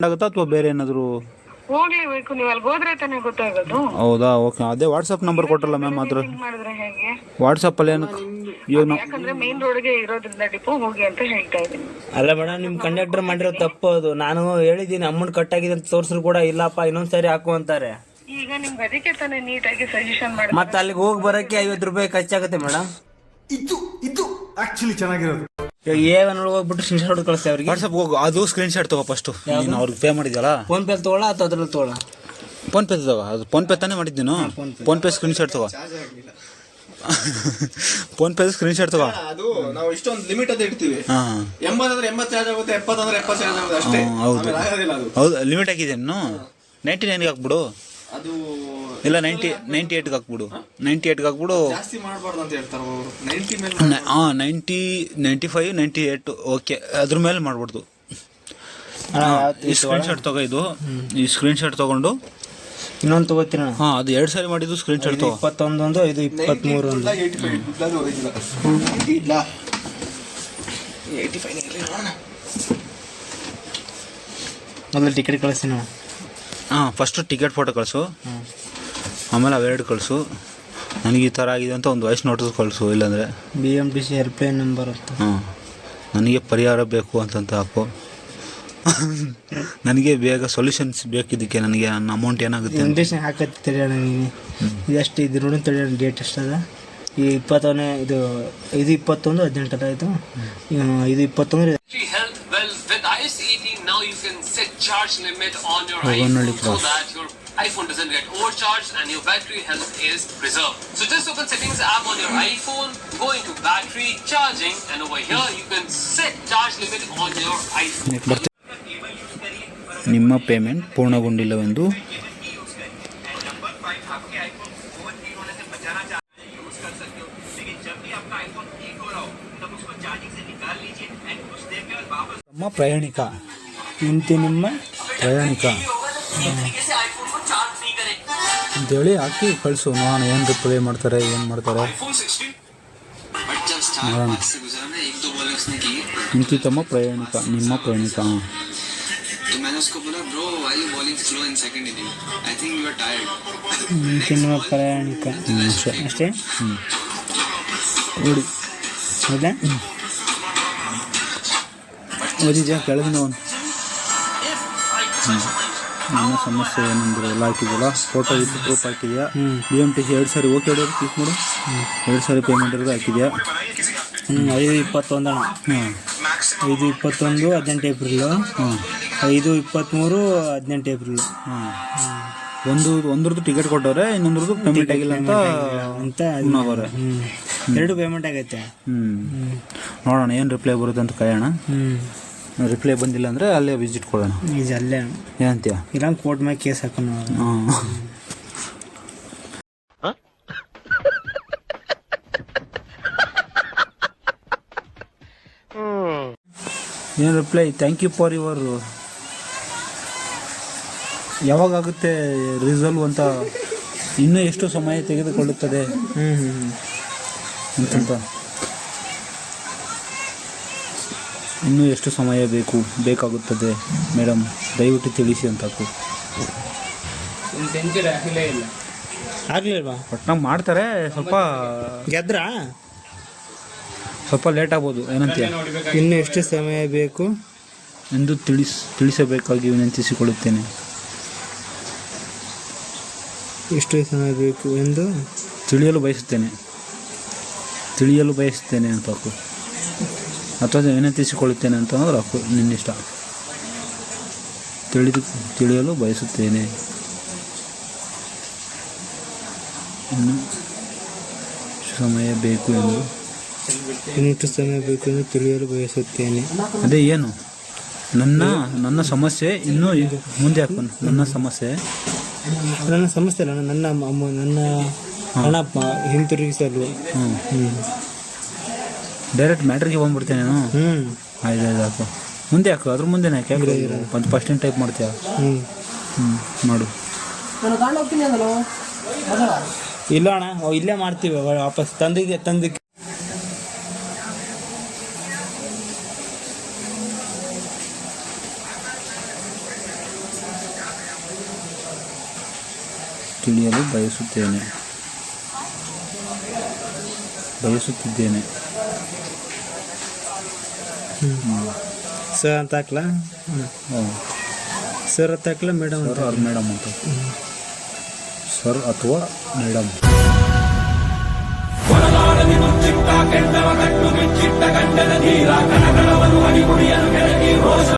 ಆಗುತ್ತಾ ಅಥವಾ ಬೇರೆ ಏನಾದರೂ ಹೋಗ್ಲೇಬೇಕು, ನೀವು ಅಲ್ಲಿ ಹೋದ್ರೆ ತಾನೇ ಗೊತ್ತಾಗೋದು. ಹೌದಾ, ಓಕೆ. ಅದೇ ವಾಟ್ಸಪ್ ನಂಬರ್ ಕೊಟ್ಟಲ್ಲ ಮ್ಯಾಮ್, ಅದ್ರ ಮಾಡಿದ್ರೆ ಹೇಗೆ ವಾಟ್ಸಪ್ಪಲ್ಲಿ ಏನು ಇವಾಗ ನಾವು ಯಾಕಂದ್ರೆ ಮೇನ್ ರೋಡ್ಗೆ ಇರೋದ್ರಿಂದ ಡಿಪೋ ಹೋಗಿ ಅಂತ ಹೇಳ್ತಾ ಇದ್ದೀನಿ. ಅಲ್ಲ ಮೇಡಮ್, ನಿಮ್ ಕಂಡಕ್ಟರ್ ಮಾಡಿರೋ ತಪ್ಪು ಅದು. ನಾನು ಹೇಳಿದ್ದೀನಿ ಅಮೌಂಟ್ ಕಟ್ ಆಗಿದೆ ಅಂತ ತೋರ್ಸ್ರು ಕೂಡ ಇಲ್ಲಪ್ಪ ಇನ್ನೊಂದ್ಸರಿ ಹಾಕು ಅಂತಾರೆ. ಈಗ ನಿಮ್ಗೆ ಅದಕ್ಕೆ ತಾನೇ ನೀಟಾಗಿ ಸಜೆಷನ್ ಮಾಡಿ. ಮತ್ತೆ ಅಲ್ಲಿಗೆ ಹೋಗಿ ಬರಕ್ಕೆ 50 ರೂಪಾಯಿ ಖರ್ಚಾಗುತ್ತೆ ಮೇಡಮ್. ಇದು ಆಕ್ಚುಲಿ ಚೆನ್ನಾಗಿರೋದು. ಏನ್ ಹೋಗ್ಬಿಟ್ಟು ಸ್ಕ್ರೀನ್ ಶಾಟ್ ಕಳಿಸ್ತೇವೆ ಅವ್ರಿಗೆ. ವಾಟ್ಸಪ್ ಹೋಗು, ಅದು ಸ್ಕ್ರೀನ್ ಶಾಟ್ ತಗೋ ಫಸ್ಟು. ನೀನು ಅವ್ರಿಗೆ ಪೇ ಮಾಡಿದ್ಯಲ್ಲ, ಫೋನ್ ಪೇ ತಗೊಳ ಅಥವಾ ಅದ್ರಲ್ಲಿ ತಗೊಳ? ಫೋನ್ ಪೇ ತಗೋ. ಅದು ಫೋನ್ ಪೇ ತಾನೇ ಮಾಡಿದ್ದೀನು. ಫೋನ್ ಪೇ ಸ್ಕ್ರೀನ್ ಶಾಟ್ ತಗೋ. ಫೋನ್ ಪೇ ಸ್ಕ್ರೀನ್ ಶಾಟ್ ತಗೋ. ಅದು ನಾವು ಇಷ್ಟೊಂದು ಲಿಮಿಟ್ ಅಂತ ಇಡ್ತೀವಿ. 80 ಅಂದ್ರೆ 80 ಚಾರ್ಜ್ ಆಗುತ್ತೆ, 70 ಅಂದ್ರೆ 70 ಚಾರ್ಜ್ ಆಗುತ್ತೆ ಅಷ್ಟೇ. ಹೌದು ಆಗೋದಿಲ್ಲ ಅದು. ಹೌದು, ಲಿಮಿಟ್ ಹಾಕಿದೆ ನೀನು. 99ಗೆ ಹಾಕ್ಬಿಡು. ಅದು ಇಲ್ಲ 98ಗೆ ಹಾಕ್ಬಿಡು. 98ಗೆ ಹಾಕ್ಬಿಡು. ಜಾಸ್ತಿ ಮಾಡಬಾರ್ದು ಅಂತ ಹೇಳ್ತಾರೆ ಅವರು. 90 ಮೇಲೆ 90, 95, 98 ಓಕೆ, ಅದ್ರ ಮೇಲೆ ಮಾಡ್ಬಿಡ್ದು. ಈ ಸ್ಕ್ರೀನ್ ಶಾಟ್ ತಗೋ. ಇದು ಈ ಸ್ಕ್ರೀನ್ ಶಾಟ್ ತಗೊಂಡು ಇನ್ನೊಂದು ತಗೋತೀನ. ಅದು 2 ಸಾರಿ ಮಾಡಿದ್ದು ಸ್ಕ್ರೀನ್ ಶಾಟ್ ತಗೋ. 21 ಒಂದು, ಇದು 23 ಒಂದು. 85 ಮೊದಲು ಟಿಕೆಟ್ ಕಳಿಸ್ತೀನಿ. ಫಸ್ಟು ಟಿಕೆಟ್ ಫೋಟೋ ಕಳಿಸು, ಆಮೇಲೆ ಅವೆರಡು ಕಳಿಸು. ನನಗೆ ಈ ಥರ ಆಗಿದೆ ಅಂತ ಒಂದು ವಾಯ್ಸ್ ನೋಟಿಸ್ ಕಳಿಸು. ಇಲ್ಲಾಂದರೆ BMTC ಹೆಲ್ಪ್ಲೈನ್ ನಂಬರ್ ಅಂತ. ನನಗೆ ಪರಿಹಾರ ಬೇಕು ಅಂತಂತ ಹಾಕು. ನನಗೆ ಬೇಗ ಸೊಲ್ಯೂಷನ್ಸ್ ಬೇಕಿದ್ದಕ್ಕೆ. ನನಗೆ ನನ್ನ ಅಮೌಂಟ್ ಏನಾಗುತ್ತೆ ಇಂಡೇಷನ್ ಹಾಕತ್ತೆ ತಿಳಿಯೋಣ. ನೀನು ಇದಷ್ಟು ಇದು ನೋಡಿ ತಿಳಿಯೋಣ. ಡೇಟ್ ಎಷ್ಟದ? ಈ 21ನೇ ಇದು 21 18 ಅದ. ಇದು 21. With iOS 18 now you can set charge limit on your iPhone so that your iPhone doesn't get overcharged and your battery health is preserved. So just open settings app on your iPhone, go into battery charging, and over here you can set charge limit on your iPhone. ನಿಮ್ಮ payment ಪೂರ್ಣಗೊಂಡಿಲ್ಲವೆಂದು ನಮ್ಮ ಪ್ರಯಾಣಿಕ ನಿಮ್ಮ ಪ್ರಯಾಣಿಕ ಅಂತೇಳಿ ಹಾಕಿ ಕಳಿಸು. ನಾನು ಏನು reply ಮಾಡ್ತಾರೆ, ಏನು ಮಾಡ್ತಾರೆ ನೋಡೋಣ. ಇಂತಿತಮ್ಮ ಪ್ರಯಾಣಿಕ, ನಿಮ್ಮ ಪ್ರಯಾಣಿಕ. ನಿಮ್ಮ ಪ್ರಯಾಣಿಕ ಅಷ್ಟೇ. ನೋಡಿ ಹೌದಾ? ಓದಿದ್ಯಾ? ಕೆಳಗಿನ ಒಂದು ನನ್ನ ಸಮಸ್ಯೆ ಏನೆಂದರೆ ಎಲ್ಲ ಹಾಕಿದ್ಯಲ್ಲ, ಫೋಟೋ ವಿತ್ ಪ್ರೂಫ್ ಹಾಕಿದ್ಯಾ. BMTC 2 ಸಾರಿ ಓಕೆ ಹೊಡೆಯೋದು ಕ್ಲಿಕ್ ಮಾಡು. 2 ಸಾರಿ ಪೇಮೆಂಟ್ ಇರೋದು ಹಾಕಿದ್ಯಾ. 5/21 5/21 18 ಏಪ್ರಿಲು. 5/23 18 ಏಪ್ರಿಲು. ಒಂದ್ರದ್ದು ಟಿಕೆಟ್ ಕೊಟ್ಟವ್ರೆ, ಇನ್ನೊಂದ್ರದ್ದು ಪೇಮೆಂಟ್ ಆಗಿಲ್ಲ ಅಂತ ಹೋಗೋರೆ. 2 ಪೇಮೆಂಟ್ ಆಗೈತೆ. ನೋಡೋಣ ಏನು ರಿಪ್ಲೈ ಬರುತ್ತೆ ಅಂತ ಕಾಯೋಣ. ರಿಪ್ಲೈ ಬಂದಿಲ್ಲ ಅಂದರೆ ಅಲ್ಲೇ ವಿಸಿಟ್ ಕೊಡೋಣ. ಇದು ಅಲ್ಲೇ ಏನಂತೀಯ? ಇಲ್ಲ ಕೋರ್ಟ್ ಮೇಲೆ ಕೇಸ್ ಹಾಕೋಣ. ಏನು reply? Thank you for your. ಯಾವಾಗುತ್ತೆ ರಿಸಲ್ವ್ ಅಂತ, ಇನ್ನೂ ಎಷ್ಟು ಸಮಯ ತೆಗೆದುಕೊಳ್ಳುತ್ತದೆ ಅಂತಂತ. ಇನ್ನೂ ಎಷ್ಟು ಸಮಯ ಬೇಕಾಗುತ್ತದೆ ಮೇಡಮ್, ದಯವಿಟ್ಟು ತಿಳಿಸಿ ಅಂತ. ಆಗ್ಲಿಲ್ವಾ? ಒಟ್ನಾಗ ಮಾಡ್ತಾರೆ. ಗೆದ್ರಾ ಸ್ವಲ್ಪ ಲೇಟ್ ಆಗ್ಬೋದು. ಏನಂತೀಯ? ಇನ್ನು ಎಷ್ಟು ಸಮಯ ಬೇಕು ಎಂದು ತಿಳಿಸಬೇಕಾಗಿ ವಿನಂತಿಸಿಕೊಳ್ಳುತ್ತೇನೆ. ಎಷ್ಟು ಸಮಯ ಬೇಕು ಎಂದು ತಿಳಿಯಲು ಬಯಸುತ್ತೇನೆ ಅಂತ ಹಾಕು. ಅಥವಾ ವಿನಂತಿಸಿಕೊಳ್ಳುತ್ತೇನೆ ಅಂತ ಅಂದ್ರೆ ಹಾಕು, ನಿನ್ನಿಷ್ಟ. ತಿಳಿಯಲು ಬಯಸುತ್ತೇನೆ. ಇನ್ನು ಸಮಯ ಬೇಕು ಎಂದು ಇನ್ನಷ್ಟು ಸಮಯ ಬೇಕು ಎಂದು ತಿಳಿಯಲು ಬಯಸುತ್ತೇನೆ. ಅದೇ ಏನು? ನನ್ನ ಸಮಸ್ಯೆ ಇನ್ನೂ ಮುಂದೆ ಹಾಕು. ನನ್ನ ಸಮಸ್ಯೆ ಅಲ್ಲ, ನನ್ನ ಹಣ ಹಿಂತಿರುಗಿಸಲು. ಡೈರೆಕ್ಟ್ ಮ್ಯಾಟ್ರಿಗೆ ಬಂದ್ಬಿಡ್ತೇನೆ ನಾನು. ಆಯ್ತು ಹಾಕು, ಮುಂದೆ ಹಾಕು. ಅದ್ರ ಮುಂದೆ ಯಾಕೆ ಫಸ್ಟ್ ಟೈಪ್ ಮಾಡ್ತೀಯ? ಮಾಡು. ಇಲ್ಲ ಅಣ್ಣ, ಇಲ್ಲೇ ಮಾಡ್ತೀವಿ ವಾಪಸ್ ತಂದು ತಿಳಿಯಲು ಬಯಸುತ್ತಿದ್ದೇನೆ. ಸರ್ ಅಂತ ಹಾಕ್ಲಾ? ಸರ್ ಅಂತ ಹಾಕ್ಲಾ ಮೇಡಮ್ ಅಂತ? ಸರ್ ಮೇಡಮ್ ಅಂತ. ಸರ್ ಅಥವಾ ಮೇಡಮ್. ಒಳನಾಡಲಿ ಮುಚ್ಚಿಟ್ಟ ಕೆಂಡವ ಕಟ್ಟು ಬಿಚ್ಚಿಟ್ಟ ಗಂಡನ ಧೀರ ಕಣ